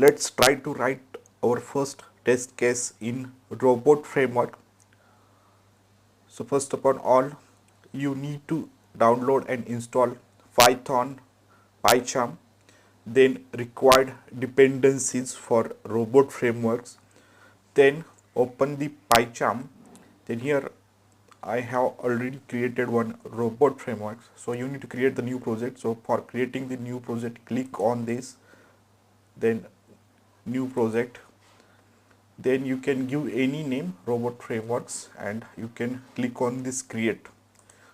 Let's try to write our first test case in robot framework. So first upon all, you need to download and install Python, PyCharm, then required dependencies for robot frameworks. Then open the PyCharm. Then here I have already created one robot framework. So you need to create the new project. So for creating the new project, click on this, then new project. Then you can give any name robot frameworks and you can click on this create.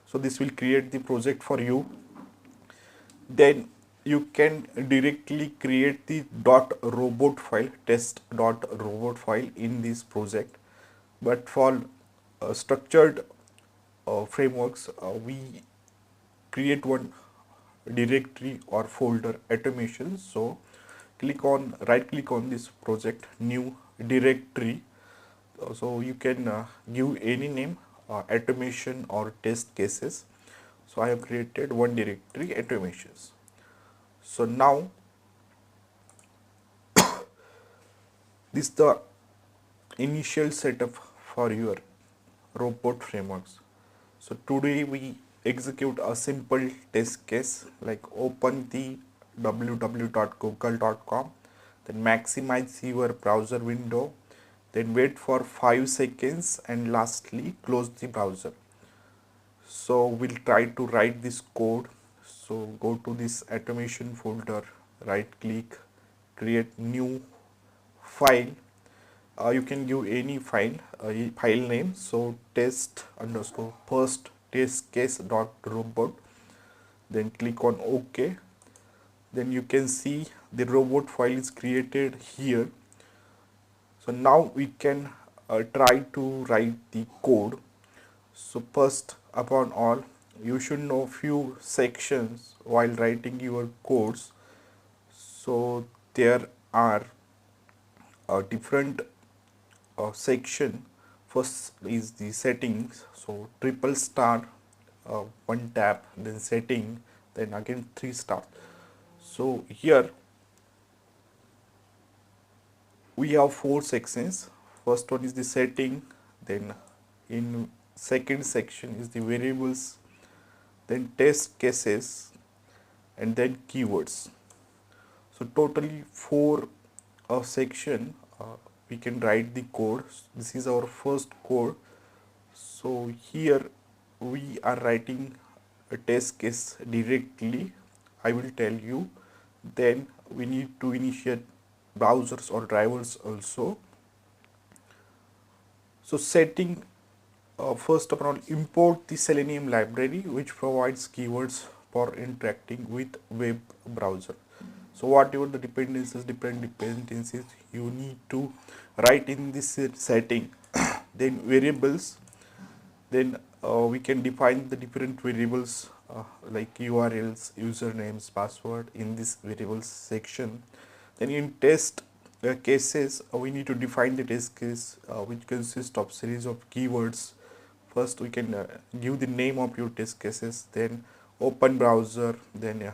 So this will create the project for you. Then you can directly create the .robot file, test.robot file in this project. But for structured frameworks, we create one directory or folder automation. So right click on this project, new directory. So you can give any name, automation or test cases. So I have created one directory, automations. So now this is the initial setup for your robot frameworks. So today we execute a simple test case, like open the www.google.com, then maximize your browser window, then wait for 5 seconds and lastly close the browser. So we'll try to write this code. So go to this automation folder, right click, create new file. You can give any file name. So test underscore first test case dot robot, then click on OK. Then you can see the robot file is created here. So now we can try to write the code. So first upon all, you should know few sections while writing your codes. So there are different section. First is the settings. So triple star, one tap, then setting, then again 3 star. So here we have 4 sections. First one is the setting, then in second section is the variables, then test cases, and then keywords. So totally 4 section we can write the code. This is our first code. So here we are writing a test case directly. I will tell you. Then we need to initiate browsers or drivers also. So setting, first of all, import the Selenium library, which provides keywords for interacting with web browser. So whatever the dependencies you need to write in this setting. Then variables, then we can define the different variables like URLs, usernames, password in this variables section. Then in test cases, we need to define the test case which consists of series of keywords. First we can give the name of your test cases, then open browser, then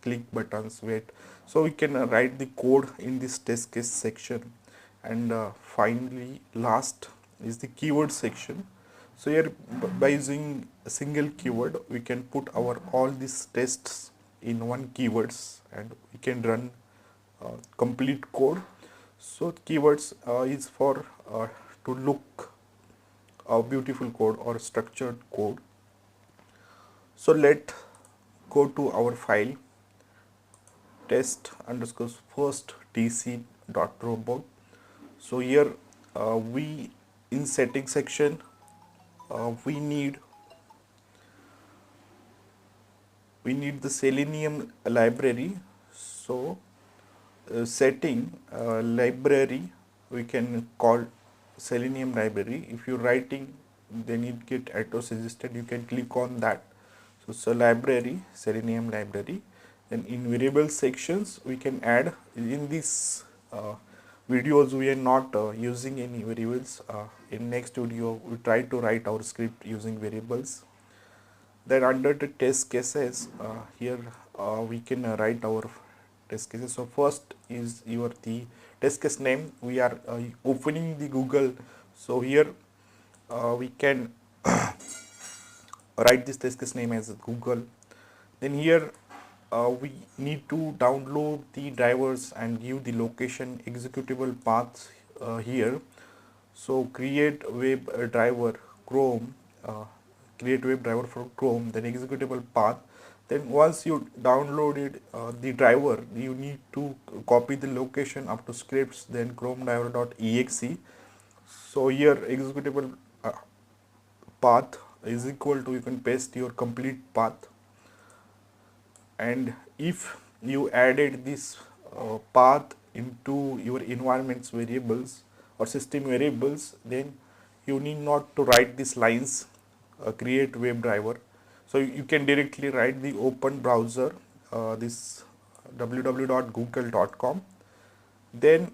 click buttons, wait. So we can write the code in this test case section. And finally last is the keyword section. So here by using a single keyword we can put our all these tests in one keywords and we can run complete code. So keywords is for to look a beautiful code or structured code. So let go to our file test underscore first tc dot robot. So here we in setting section we need the Selenium library. So setting library we can call Selenium library. If you're writing then it get auto suggested, you can click on that. So library, Selenium library. Then in variable sections we can add. In this videos we are not using any variables. In next video we try to write our script using variables. Then under the test cases, here we can write our test cases. So first is the test case name. We are opening the Google. So here we can write this test case name as Google. Then here we need to download the drivers and give the location executable paths here. So create web driver Chrome, create web driver for Chrome, then executable path. Then once you downloaded the driver, you need to copy the location up to scripts, then chromedriver.exe. So here executable path is equal to, you can paste your complete path, and if you added this path into your environments variables or system variables, then you need not to write these lines, create web driver. So you can directly write the open browser, this www.google.com. Then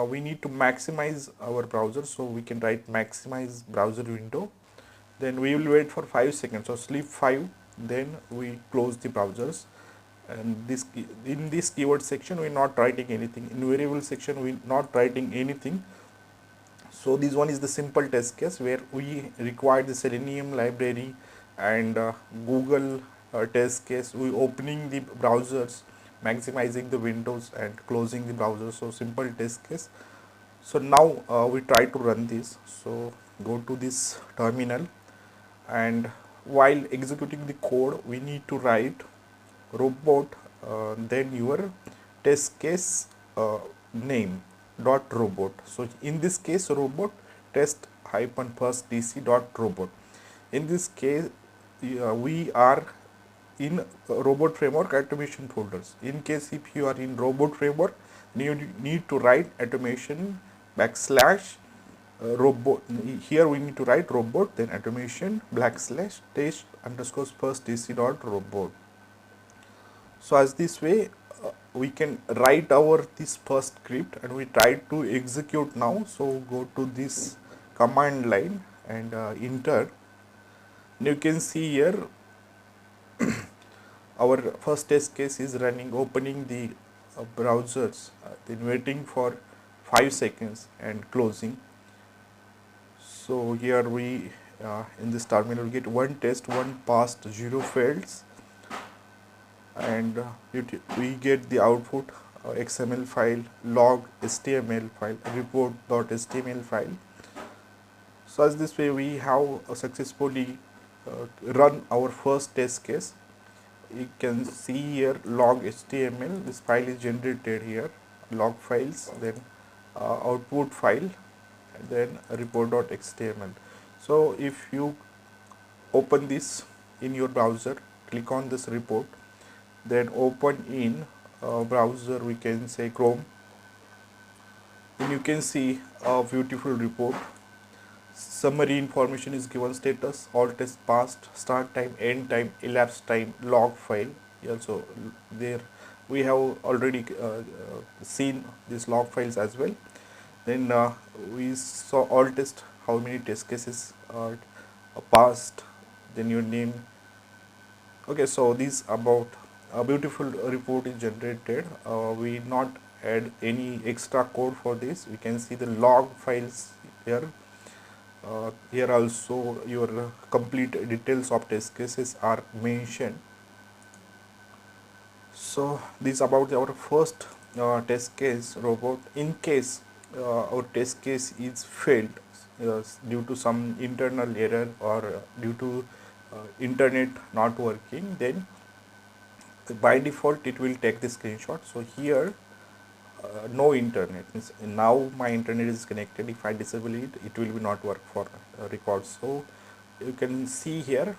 we need to maximize our browser, so we can write maximize browser window. Then we will wait for 5 seconds, so sleep 5, then we close the browsers. And this in this keyword section we are not writing anything, in variable section we not writing anything. So this one is the simple test case where we require the Selenium library and Google test case. We opening the browsers, maximizing the windows and closing the browser. So simple test case. So now we try to run this. So go to this terminal, and while executing the code we need to write robot, then your test case name dot robot. So in this case robot test hyphen first dc dot robot. In this case we are in robot framework automation folders. In case if you are in robot framework, you need to write automation backslash robot. Here we need to write robot, then automation backslash test underscore first dc dot robot. So as this way we can write our this first script, and we try to execute now. So go to this command line and enter. And you can see here our first test case is running, opening the browsers, then waiting for 5 seconds and closing. So here we in this terminal get 1 test, 1 passed, 0 fails, and we get the output XML file, log HTML file, report.html file. So as this way we have successfully run our first test case. You can see here log HTML, this file is generated here, log files, then output file, and then report.html. So if you open this in your browser, click on this report, then open in browser, we can say Chrome, and you can see a beautiful report. Summary information is given: status, all tests passed, start time, end time, elapsed time, log file. Also there we have already seen these log files as well. Then we saw all test, how many test cases are passed, then your name. Okay, so this about a beautiful report is generated. We not add any extra code for this. We can see the log files here. Here also your complete details of test cases are mentioned. So this about our first test case robot. In case our test case is failed due to some internal error or due to internet not working, then by default it will take the screenshot. So here no internet, now my internet is connected. If I disable it, it will be not work for records. So you can see here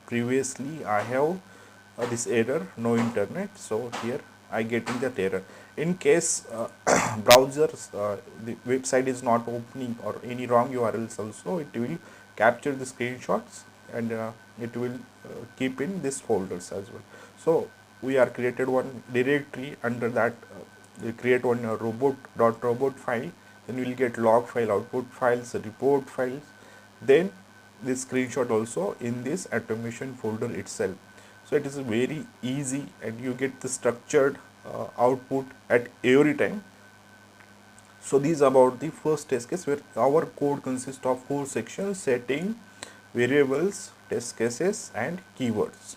previously I have this error, no internet. So here I getting that error. In case browsers the website is not opening or any wrong URLs also, it will capture the screenshots and it will keep in this folders as well. So we are created one directory, under that we create one robot file, then we will get log file, output files, report files, then this screenshot also in this automation folder itself. So it is very easy and you get the structured output at every time. So these about the first test case, where our code consists of 4 sections: setting, variables, test cases and keywords.